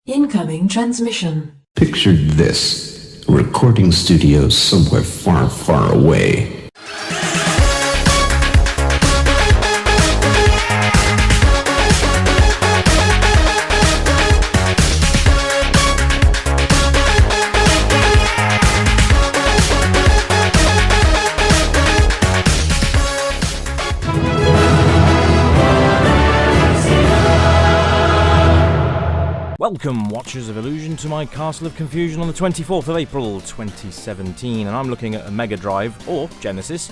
Incoming transmission. Picture this. A recording studio somewhere far, far away. Welcome, Watchers of Illusion, to my Castle of Confusion on the 24th of April 2017, and I'm looking at a Mega Drive, or Genesis,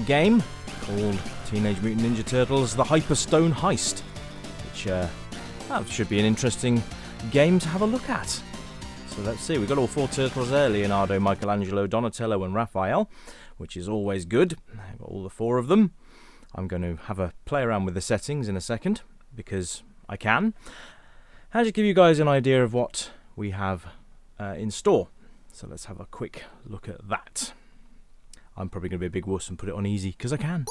game called Teenage Mutant Ninja Turtles, the Hyperstone Heist, which should be an interesting game to have a look at. So let's see, we've got all four turtles there: Leonardo, Michelangelo, Donatello and Raphael, which is always good. I've got all the four of them. I'm going to have a play around with the settings in a second, because I can. And just give you guys an idea of what we have in store. So let's have a quick look at that. I'm probably going to be a big wuss and put it on easy, because I can.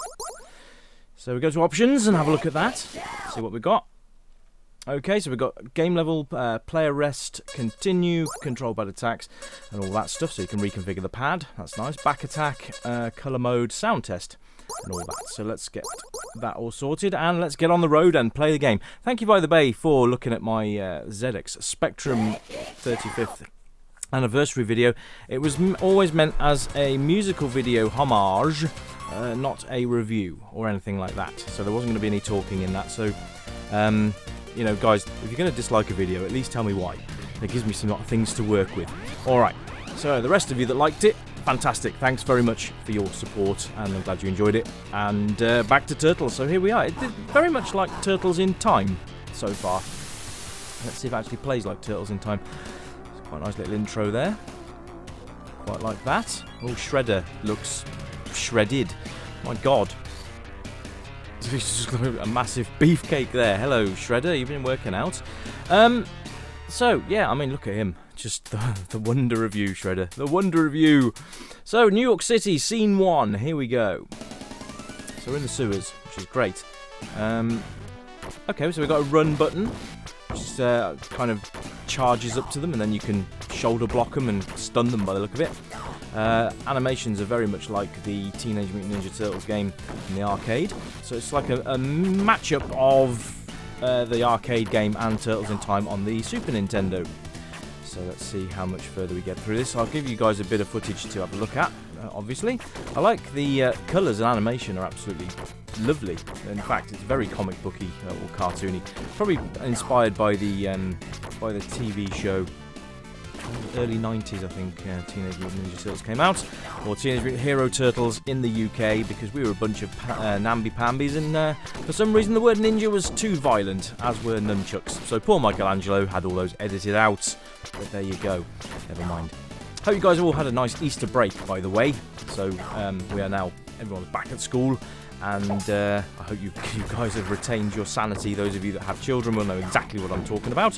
So we go to options and have a look at that. See what we've got. Okay, so we've got game level, player rest, continue, control bad attacks, and all that stuff. So you can reconfigure the pad. That's nice. Back attack, colour mode, sound test, and all that. So let's get that all sorted, and let's get on the road and play the game. Thank you, by the way, for looking at my ZX Spectrum 35th anniversary video. It was always meant as a musical video homage, not a review or anything like that. So there wasn't going to be any talking in that. So, you know, guys, if you're going to dislike a video, at least tell me why. It gives me some things to work with. Alright, so the rest of you that liked it, fantastic. Thanks very much for your support, and I'm glad you enjoyed it. And back to Turtles. So here we are. It did very much like Turtles in Time so far. Let's see if it actually plays like Turtles in Time. It's quite a nice little intro there. Quite like that. Oh, Shredder looks shredded. My God. He's just got a massive beefcake there. Hello, Shredder. You've been working out. So, yeah, I mean, look at him. Just the wonder of you, Shredder. The wonder of you. So, New York City, scene 1. Here we go. So, we're in the sewers, which is great. Okay, so we've got a run button, which is, kind of charges up to them, and then you can shoulder block them and stun them by the look of it. Animations are very much like the Teenage Mutant Ninja Turtles game in the arcade. So, it's like a matchup of the arcade game and Turtles in Time on the Super Nintendo. So let's see how much further we get through this. I'll give you guys a bit of footage to have a look at, obviously. I like the colours and animation are absolutely lovely. In fact, it's very comic booky or cartoony. Probably inspired by the TV show. Early 90s, I think, Teenage Mutant Ninja Turtles came out, or Teenage Mutant Hero Turtles in the UK, because we were a bunch of namby-pambies, and for some reason the word ninja was too violent, as were nunchucks. So poor Michelangelo had all those edited out, but there you go. Never mind. Hope you guys all had a nice Easter break, by the way. So we are now, everyone's back at school, and I hope you guys have retained your sanity. Those of you that have children will know exactly what I'm talking about.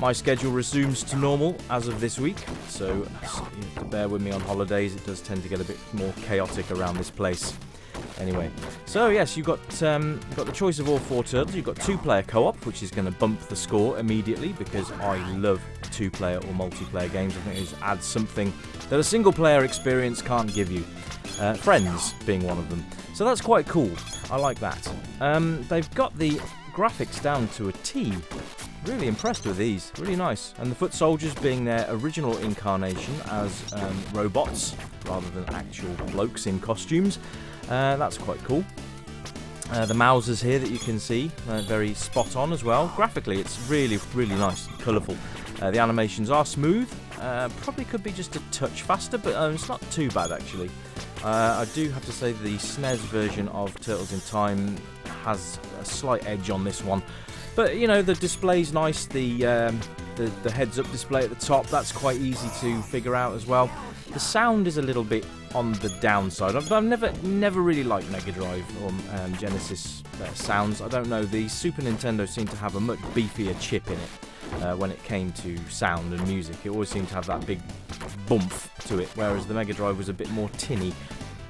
My schedule resumes to normal as of this week, so you have to bear with me on holidays. It does tend to get a bit more chaotic around this place. Anyway, so yes, you've got the choice of all four turtles. You've got two-player co-op, which is going to bump the score immediately, because I love two-player or multiplayer games. I think it just adds something that a single-player experience can't give you. Friends being one of them. So that's quite cool. I like that. They've got the graphics down to a T. Really impressed with these. Really nice. And the foot soldiers being their original incarnation as robots rather than actual blokes in costumes. That's quite cool. The Mousers here that you can see, very spot on as well. Graphically, it's really, really nice and colourful. The animations are smooth. Probably could be just a touch faster, but it's not too bad actually. I do have to say the SNES version of Turtles in Time has a slight edge on this one. But, you know, the display's nice, the heads-up display at the top, that's quite easy to figure out as well. The sound is a little bit on the downside. I've never really liked Mega Drive or Genesis sounds. I don't know, the Super Nintendo seemed to have a much beefier chip in it when it came to sound and music. It always seemed to have that big bump to it, whereas the Mega Drive was a bit more tinny.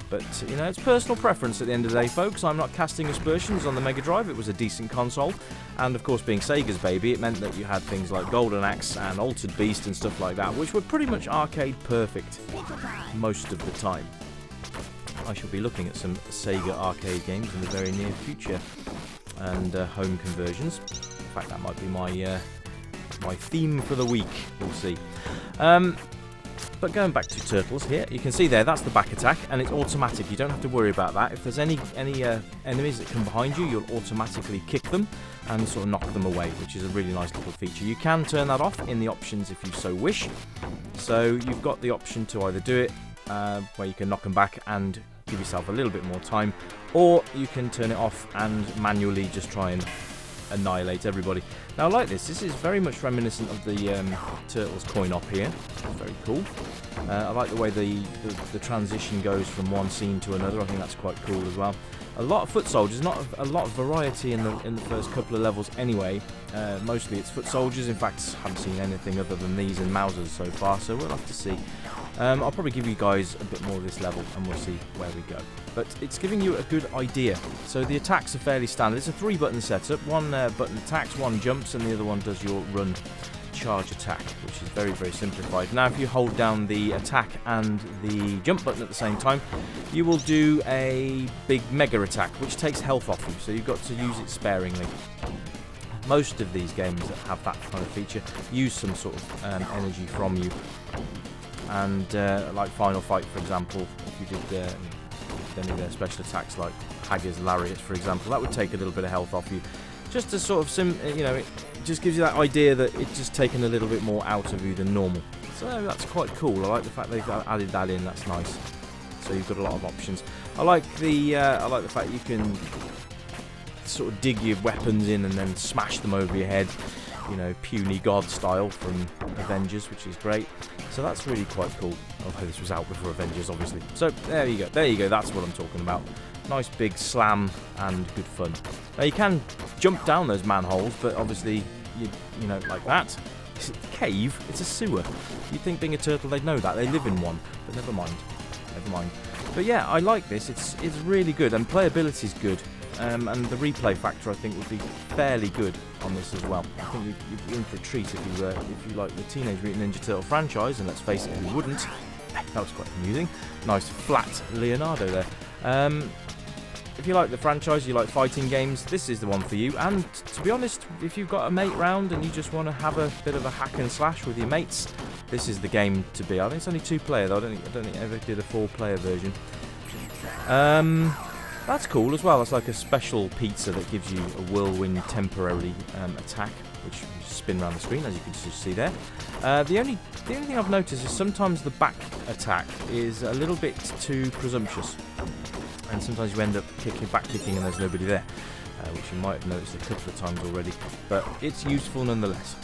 But, you know, it's personal preference at the end of the day, folks. I'm not casting aspersions on the Mega Drive. It was a decent console. And, of course, being Sega's baby, it meant that you had things like Golden Axe and Altered Beast and stuff like that, which were pretty much arcade perfect most of the time. I shall be looking at some Sega arcade games in the very near future. And home conversions. In fact, that might be my theme for the week. We'll see. But going back to Turtles here, you can see there, that's the back attack, and it's automatic. You don't have to worry about that. If there's any enemies that come behind you, you'll automatically kick them and sort of knock them away, which is a really nice little feature. You can turn that off in the options if you so wish. So you've got the option to either do it where you can knock them back and give yourself a little bit more time, or you can turn it off and manually just try and annihilate everybody. Now, I like this. This is very much reminiscent of the Turtles coin-op here. It's very cool. I like the way the transition goes from one scene to another. I think that's quite cool as well. A lot of foot soldiers, not a lot of variety in the first couple of levels anyway. Mostly it's foot soldiers. In fact, I haven't seen anything other than these and Mousers so far, so we'll have to see. I'll probably give you guys a bit more of this level and we'll see where we go. But it's giving you a good idea. So the attacks are fairly standard. It's a 3-button setup. One button attacks, one jumps, and the other one does your run charge attack, which is very, very simplified. Now, if you hold down the attack and the jump button at the same time, you will do a big mega attack, which takes health off you, so you've got to use it sparingly. Most of these games that have that kind of feature use some sort of energy from you. And like Final Fight, for example, if you did any of their special attacks like Hager's Lariat, for example, that would take a little bit of health off you. Just to sort of, it just gives you that idea that it's just taken a little bit more out of you than normal. So that's quite cool. I like the fact they've added that in. That's nice. So you've got a lot of options. I like the fact you can sort of dig your weapons in and then smash them over your head. You know, puny god style from Avengers, which is great. So that's really quite cool. Although this was out before Avengers, obviously. So there you go. There you go. That's what I'm talking about. Nice big slam and good fun. Now you can jump down those manholes, but obviously you know, like that. It's a cave. It's a sewer. You'd think being a turtle they'd know that. They live in one, but never mind. Never mind. But yeah, I like this. It's really good, and playability is good. And the replay factor, I think, would be fairly good on this as well. I think you'd be in for a treat if you like the Teenage Mutant Ninja Turtle franchise, and let's face it, who wouldn't? That was quite amusing. Nice flat Leonardo there. If you like the franchise, you like fighting games, this is the one for you. And to be honest, if you've got a mate round and you just want to have a bit of a hack and slash with your mates, this is the game to be. I think it's only 2-player though. I don't think I ever did a 4-player version. That's cool as well. It's like a special pizza that gives you a whirlwind temporary attack, which you spin around the screen, as you can just see there. The only thing I've noticed is sometimes the back attack is a little bit too presumptuous, and sometimes you end up back kicking and there's nobody there, which you might have noticed a couple of times already. But it's useful nonetheless.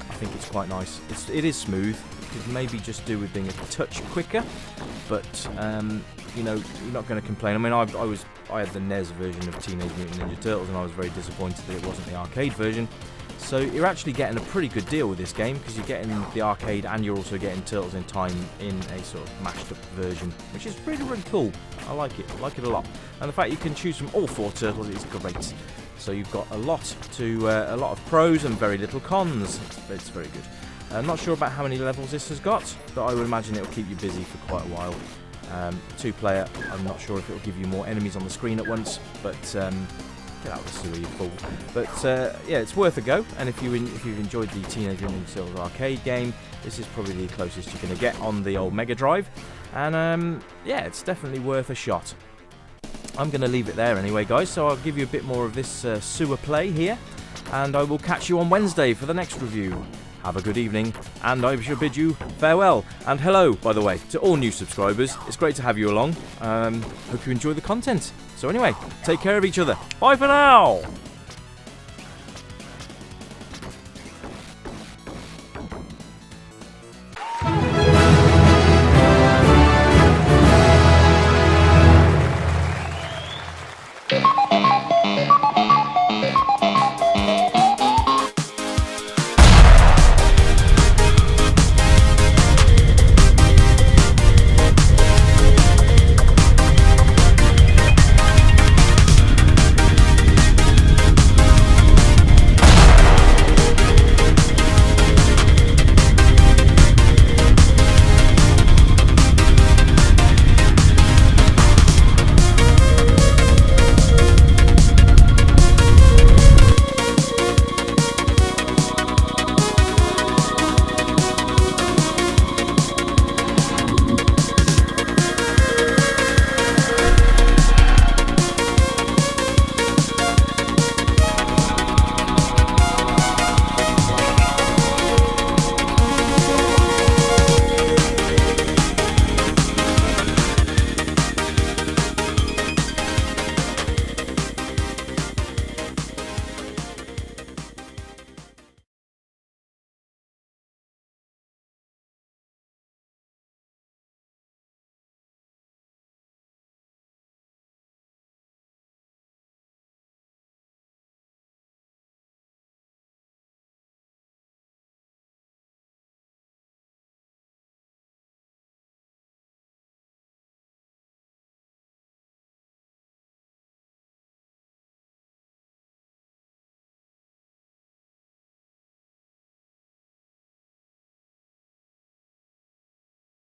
I think it's quite nice. It is smooth. It could maybe just do with being a touch quicker, but you know, you're not going to complain. I mean, I had the NES version of Teenage Mutant Ninja Turtles, and I was very disappointed that it wasn't the arcade version. So you're actually getting a pretty good deal with this game, because you're getting the arcade and you're also getting Turtles in Time in a sort of mashed up version, which is really, really cool. I like it. I like it a lot. And the fact you can choose from all 4 Turtles is great. So you've got a lot of pros and very little cons. It's very good. I'm not sure about how many levels this has got, but I would imagine it will keep you busy for quite a while. 2-player, I'm not sure if it will give you more enemies on the screen at once, but get out of the sewer, you fool. But yeah, it's worth a go, and if you've enjoyed the Teenage Mutant Ninja Turtles arcade game, this is probably the closest you're going to get on the old Mega Drive, and yeah, it's definitely worth a shot. I'm going to leave it there anyway, guys, so I'll give you a bit more of this sewer play here, and I will catch you on Wednesday for the next review. Have a good evening, and I shall bid you farewell. And hello, by the way, to all new subscribers. It's great to have you along. Hope you enjoy the content. So anyway, take care of each other. Bye for now!